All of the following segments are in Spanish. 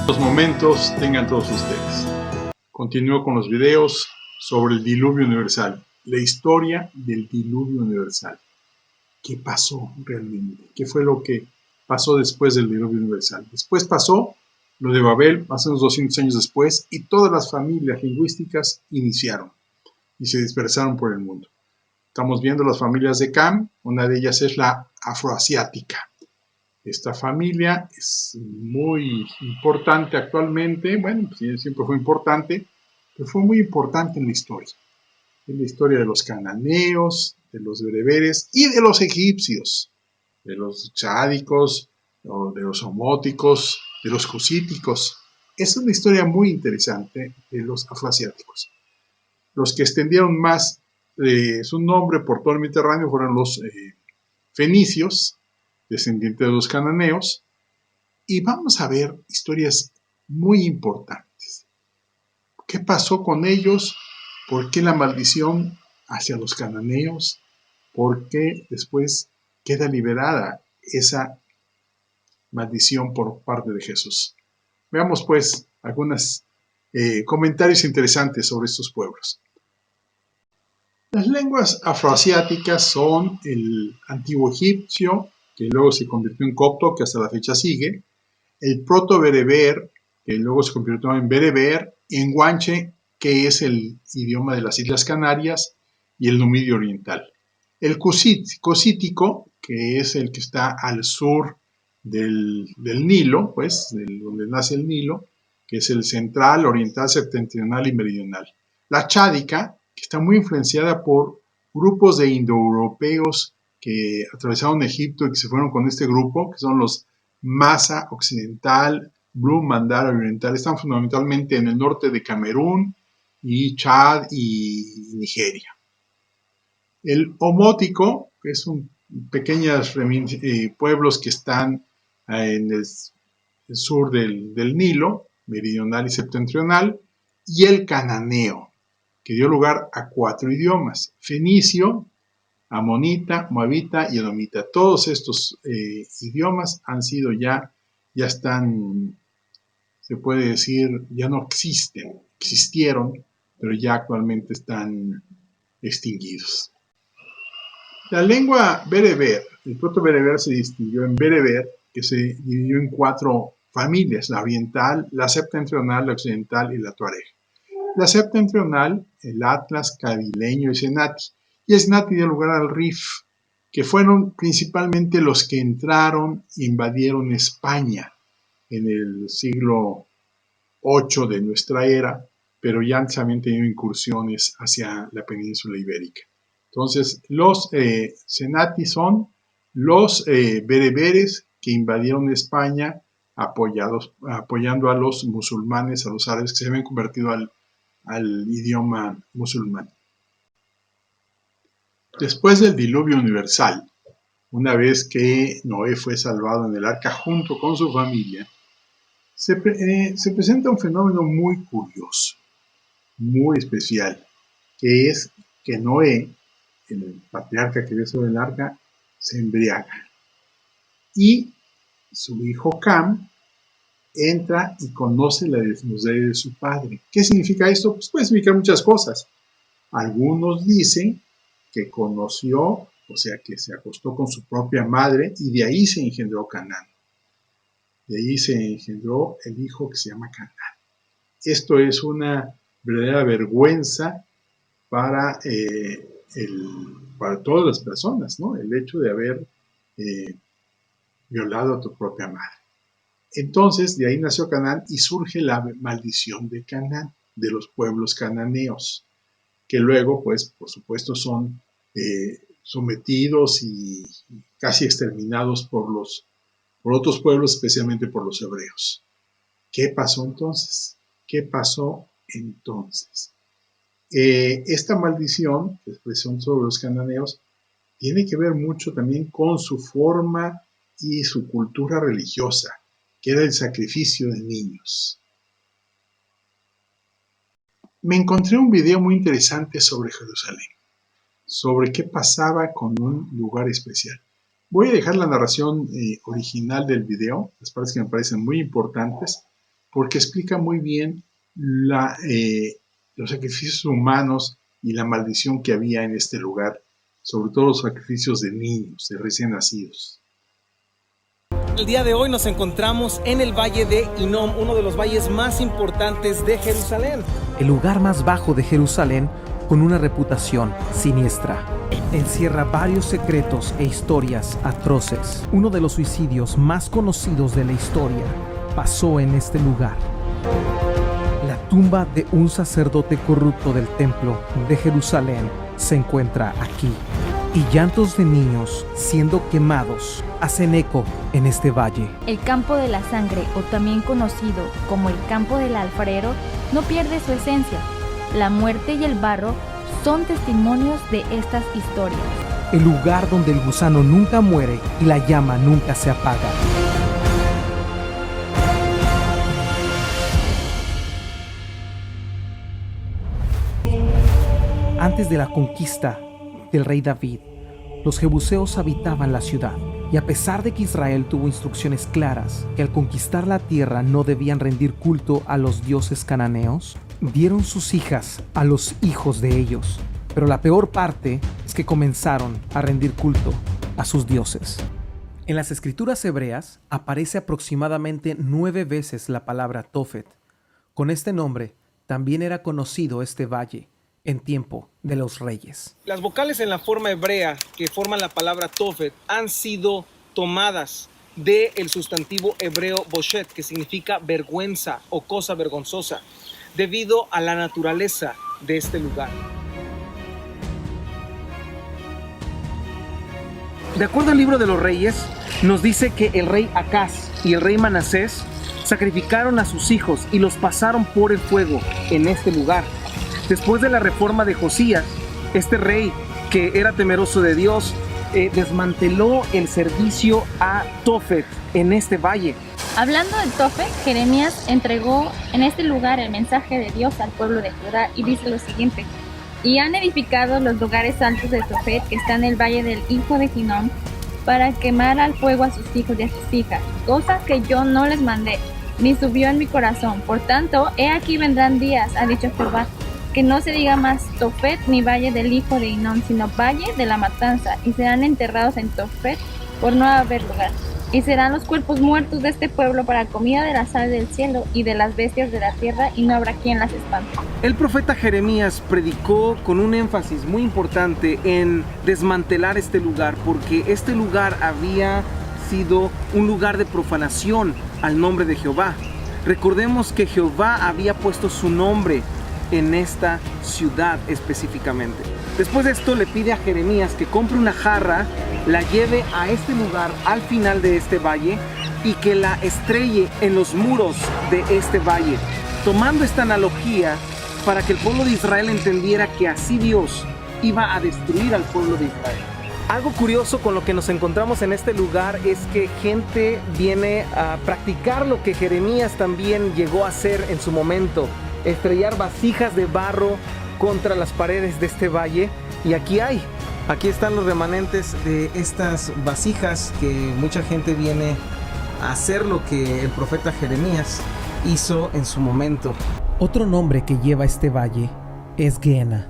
Los momentos tengan todos ustedes. Continúo con los videos sobre el diluvio universal, la historia del diluvio universal. ¿Qué pasó realmente? ¿Qué fue lo que pasó después del diluvio universal? Después pasó lo de Babel, hace unos 200 años después, y todas las familias lingüísticas iniciaron y se dispersaron por el mundo. Estamos viendo las familias de Cam, una de ellas es la afroasiática. Esta familia es muy importante actualmente, bueno, pues siempre fue importante, pero fue muy importante en la historia de los cananeos, de los bereberes y de los egipcios, de los chádicos, de los omóticos, de los cusíticos. Es una historia muy interesante de los afroasiáticos. Los que extendieron más su nombre por todo el Mediterráneo fueron los fenicios, descendientes de los cananeos, y vamos a ver historias muy importantes. ¿Qué pasó con ellos? ¿Por qué la maldición hacia los cananeos? ¿Por qué después queda liberada esa maldición por parte de Jesús? Veamos pues algunos comentarios interesantes sobre estos pueblos. Las lenguas afroasiáticas son el antiguo egipcio, que luego se convirtió en copto, que hasta la fecha sigue, el proto-bereber, que luego se convirtió en bereber, y en guanche, que es el idioma de las Islas Canarias, y el numidio oriental. El cusítico, que es el que está al sur del Nilo, pues, donde nace el Nilo, que es el central, oriental, septentrional y meridional. La chádica, que está muy influenciada por grupos de indoeuropeos que atravesaron Egipto y que se fueron con este grupo, que son los Masa occidental, Blue Mandara oriental, están fundamentalmente en el norte de Camerún y Chad y Nigeria. El omótico, que son pequeños pueblos que están en el sur del Nilo, meridional y septentrional, y el cananeo, que dio lugar a 4 idiomas: fenicio, amonita, moabita y edomita. Todos estos idiomas han sido ya están, se puede decir, ya no existen, existieron, pero ya actualmente están extinguidos. La lengua bereber, el proto-bereber se distinguió en bereber, que se dividió en 4 familias: la oriental, la septentrional, la occidental y la tuareg. La septentrional, el atlas, cabileño y senati. Y el senati dio lugar al rif, que fueron principalmente los que entraron e invadieron España en el siglo VIII de nuestra era, pero ya antes habían tenido incursiones hacia la península ibérica. Entonces, los senati son los bereberes que invadieron España apoyando a los musulmanes, a los árabes que se habían convertido al idioma musulmán. Después del diluvio universal, una vez que Noé fue salvado en el arca junto con su familia, se presenta un fenómeno muy curioso, muy especial, que es que Noé, el patriarca que vive sobre el arca, se embriaga. Y su hijo Cam entra y conoce la desnudez de su padre. ¿Qué significa esto? Pues puede significar muchas cosas. Algunos dicen que conoció, o sea, que se acostó con su propia madre y de ahí se engendró Canaán. De ahí se engendró el hijo que se llama Canaán. Esto es una verdadera vergüenza para, para todas las personas, ¿no? El hecho de haber violado a tu propia madre. Entonces, de ahí nació Canaán y surge la maldición de Canaán, de los pueblos cananeos, que luego, pues, por supuesto, son sometidos y casi exterminados por otros pueblos, especialmente por los hebreos. ¿Qué pasó entonces? ¿Qué pasó entonces? Esta maldición, que expresión sobre los cananeos, tiene que ver mucho también con su forma y su cultura religiosa, que era el sacrificio de niños. Me encontré un video muy interesante sobre Jerusalén, sobre qué pasaba con un lugar especial. Voy a dejar la narración original del video, las partes que me parecen muy importantes, porque explica muy bien los sacrificios humanos y la maldición que había en este lugar, sobre todo los sacrificios de niños, de recién nacidos. El día de hoy nos encontramos en el Valle de Hinnom, uno de los valles más importantes de Jerusalén. El lugar más bajo de Jerusalén, con una reputación siniestra. Encierra varios secretos e historias atroces. Uno de los suicidios más conocidos de la historia pasó en este lugar. La tumba de un sacerdote corrupto del templo de Jerusalén se encuentra aquí. Y llantos de niños siendo quemados hacen eco en este valle. El campo de la sangre, o también conocido como el campo del alfarero, no pierde su esencia. La muerte y el barro son testimonios de estas historias. El lugar donde el gusano nunca muere y la llama nunca se apaga. Antes de la conquista del rey David, los jebuseos habitaban la ciudad, y a pesar de que Israel tuvo instrucciones claras que al conquistar la tierra no debían rendir culto a los dioses cananeos, dieron sus hijas a los hijos de ellos. Pero la peor parte es que comenzaron a rendir culto a sus dioses. En las escrituras hebreas aparece aproximadamente 9 veces la palabra Tofet. Con este nombre también era conocido este valle en tiempo de los reyes. Las vocales en la forma hebrea que forman la palabra Tofet han sido tomadas del sustantivo hebreo boshet, que significa vergüenza o cosa vergonzosa, debido a la naturaleza de este lugar. De acuerdo al libro de los reyes, nos dice que el rey Acaz y el rey Manasés sacrificaron a sus hijos y los pasaron por el fuego en este lugar. Después de la reforma de Josías, este rey que era temeroso de Dios desmanteló el servicio a Tofet en este valle. Hablando de Tofet, Jeremías entregó en este lugar el mensaje de Dios al pueblo de Judá y dice lo siguiente: y han edificado los lugares altos de Tofet, que está en el valle del hijo de Hinnom, para quemar al fuego a sus hijos y a sus hijas, cosa que yo no les mandé, ni subió en mi corazón. Por tanto, he aquí vendrán días, ha dicho Jehová, que no se diga más Tofet ni valle del hijo de Hinnom, sino valle de la matanza, y serán enterrados en Tofet por no haber lugar. Y serán los cuerpos muertos de este pueblo para comida de las aves del cielo y de las bestias de la tierra, y no habrá quien las espante. El profeta Jeremías predicó con un énfasis muy importante en desmantelar este lugar, porque este lugar había sido un lugar de profanación al nombre de Jehová. Recordemos que Jehová había puesto su nombre en esta ciudad específicamente. Después de esto le pide a Jeremías que compre una jarra, la lleve a este lugar al final de este valle y que la estrelle en los muros de este valle, tomando esta analogía para que el pueblo de Israel entendiera que así Dios iba a destruir al pueblo de Israel. Algo curioso con lo que nos encontramos en este lugar es que gente viene a practicar lo que Jeremías también llegó a hacer en su momento: estrellar vasijas de barro contra las paredes de este valle. Y aquí están los remanentes de estas vasijas, que mucha gente viene a hacer lo que el profeta Jeremías hizo en su momento. Otro nombre que lleva este valle es Gehenna.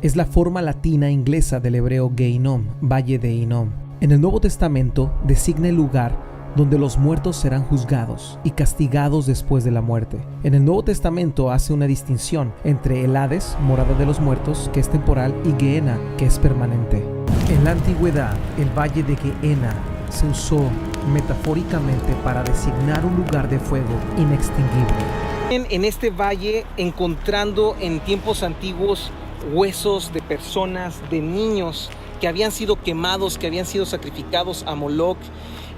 Es la forma latina inglesa del hebreo Geinom, Valle de Hinnom. En el Nuevo Testamento designa el lugar donde los muertos serán juzgados y castigados después de la muerte. En el Nuevo Testamento hace una distinción entre el Hades, morada de los muertos, que es temporal, y Gehenna, que es permanente. En la antigüedad, el Valle de Gehenna se usó metafóricamente para designar un lugar de fuego inextinguible. En este valle, encontrando en tiempos antiguos huesos de personas, de niños que habían sido quemados, que habían sido sacrificados a Moloch,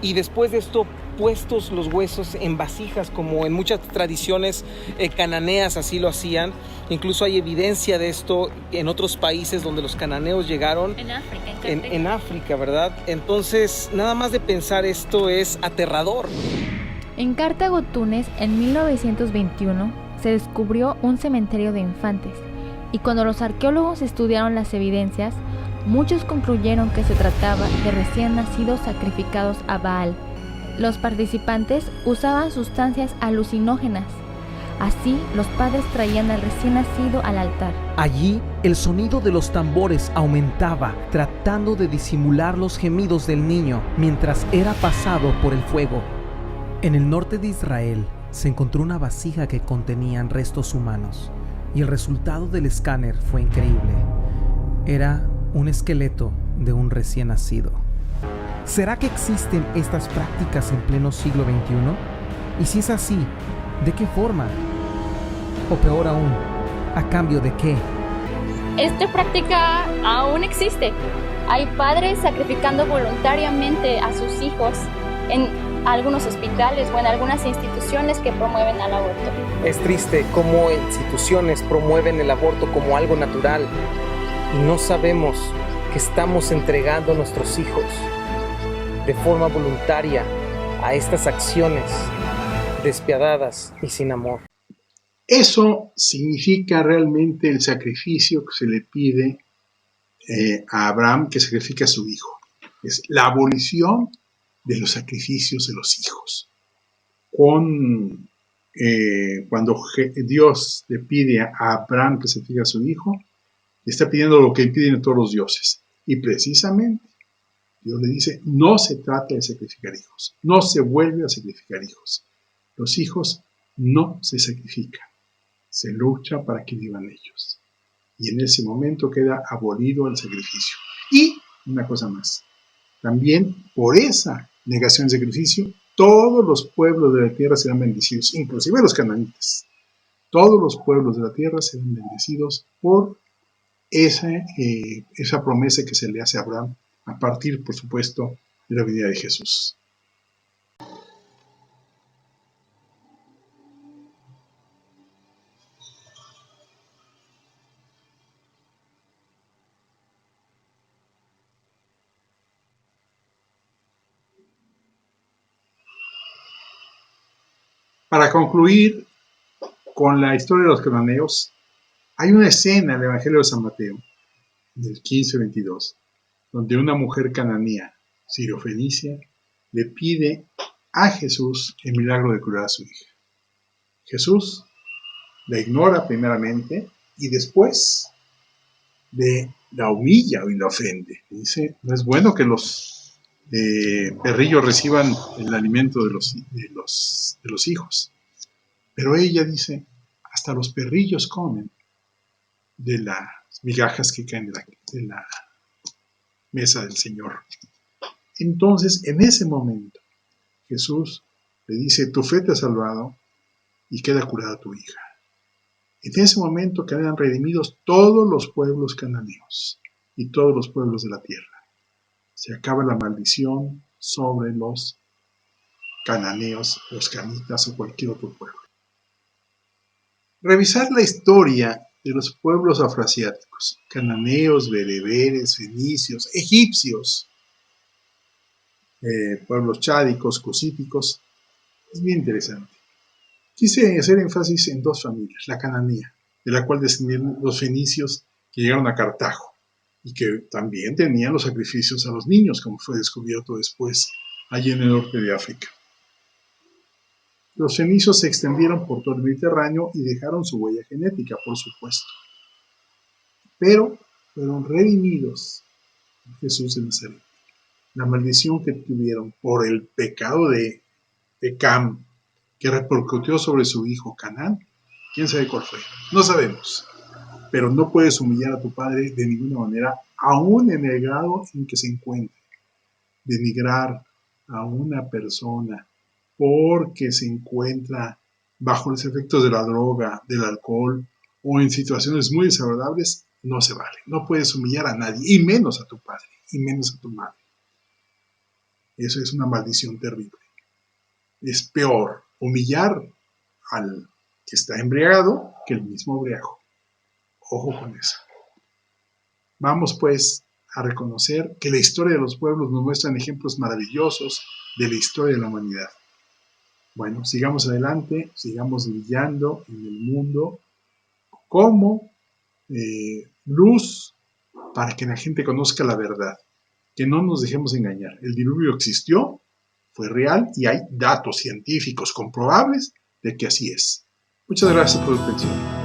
y después de esto puestos los huesos en vasijas, como en muchas tradiciones cananeas así lo hacían. Incluso hay evidencia de esto en otros países donde los cananeos llegaron. En África, en África, ¿verdad? Entonces, nada más de pensar esto es aterrador. En Cartago, Túnez, en 1921, se descubrió un cementerio de infantes, y cuando los arqueólogos estudiaron las evidencias, muchos concluyeron que se trataba de recién nacidos sacrificados a Baal. Los participantes usaban sustancias alucinógenas Así, los padres traían al recién nacido al altar. Allí, el sonido de los tambores aumentaba, tratando de disimular los gemidos del niño mientras era pasado por el fuego. En el norte de Israel se encontró una vasija que contenía restos humanos, y el resultado del escáner fue increíble. Era un esqueleto de un recién nacido. ¿Será que existen estas prácticas en pleno siglo XXI? Y si es así, ¿de qué forma? O peor aún, ¿a cambio de qué? Esta práctica aún existe. Hay padres sacrificando voluntariamente a sus hijos en algunos hospitales o en algunas instituciones que promueven el aborto. Es triste cómo instituciones promueven el aborto como algo natural y no sabemos que estamos entregando a nuestros hijos de forma voluntaria a estas acciones despiadadas y sin amor. Eso significa realmente el sacrificio que se le pide a Abraham, que sacrifica a su hijo. Es la abolición de los sacrificios de los hijos. Cuando Dios le pide a Abraham que sacrifique a su hijo, le está pidiendo lo que piden todos los dioses. Y precisamente Dios le dice, no se trata de sacrificar hijos, no se vuelve a sacrificar hijos. Los hijos no se sacrifican, se lucha para que vivan ellos. Y en ese momento queda abolido el sacrificio. Y una cosa más, también por esa negación de sacrificio, todos los pueblos de la tierra serán bendecidos, inclusive los cananitas. Todos los pueblos de la tierra serán bendecidos por esa promesa que se le hace a Abraham, a partir, por supuesto, de la venida de Jesús. Para concluir con la historia de los cananeos, hay una escena en el Evangelio de San Mateo, del 15-22, donde una mujer cananea, sirofenicia, le pide a Jesús el milagro de curar a su hija. Jesús la ignora primeramente y después la humilla y la ofende. Dice, no es bueno que los perrillos reciban el alimento de los hijos. Pero ella dice, hasta los perrillos comen de las migajas que caen de la mesa del Señor. Entonces, en ese momento, Jesús le dice, tu fe te ha salvado y queda curada tu hija. En ese momento quedan redimidos todos los pueblos cananeos y todos los pueblos de la tierra. Se acaba la maldición sobre los cananeos, los canitas o cualquier otro pueblo. Revisar la historia de los pueblos afroasiáticos, cananeos, bereberes, fenicios, egipcios, pueblos chádicos, cusíticos, es bien interesante. Quise hacer énfasis en dos familias, la cananea, de la cual descendieron los fenicios que llegaron a Cartago y que también tenían los sacrificios a los niños, como fue descubierto después allí en el norte de África. Los fenicios se extendieron por todo el Mediterráneo y dejaron su huella genética, por supuesto. Pero fueron redimidos por Jesús de Nazaret. La maldición que tuvieron por el pecado de Cam, que repercutió sobre su hijo Canaán, quién sabe cuál fue, no sabemos. Pero no puedes humillar a tu padre de ninguna manera, aún en el grado en que se encuentre. Denigrar a una persona porque se encuentra bajo los efectos de la droga, del alcohol o en situaciones muy desagradables, no se vale. No puedes humillar a nadie, y menos a tu padre, y menos a tu madre. Eso es una maldición terrible. Es peor humillar al que está embriagado que el mismo embriago. Ojo con eso. Vamos pues a reconocer que la historia de los pueblos nos muestran ejemplos maravillosos de la historia de la humanidad. Bueno, sigamos adelante, sigamos brillando en el mundo como luz para que la gente conozca la verdad, que no nos dejemos engañar. El diluvio existió, fue real y hay datos científicos comprobables de que así es. Muchas gracias por tu atención.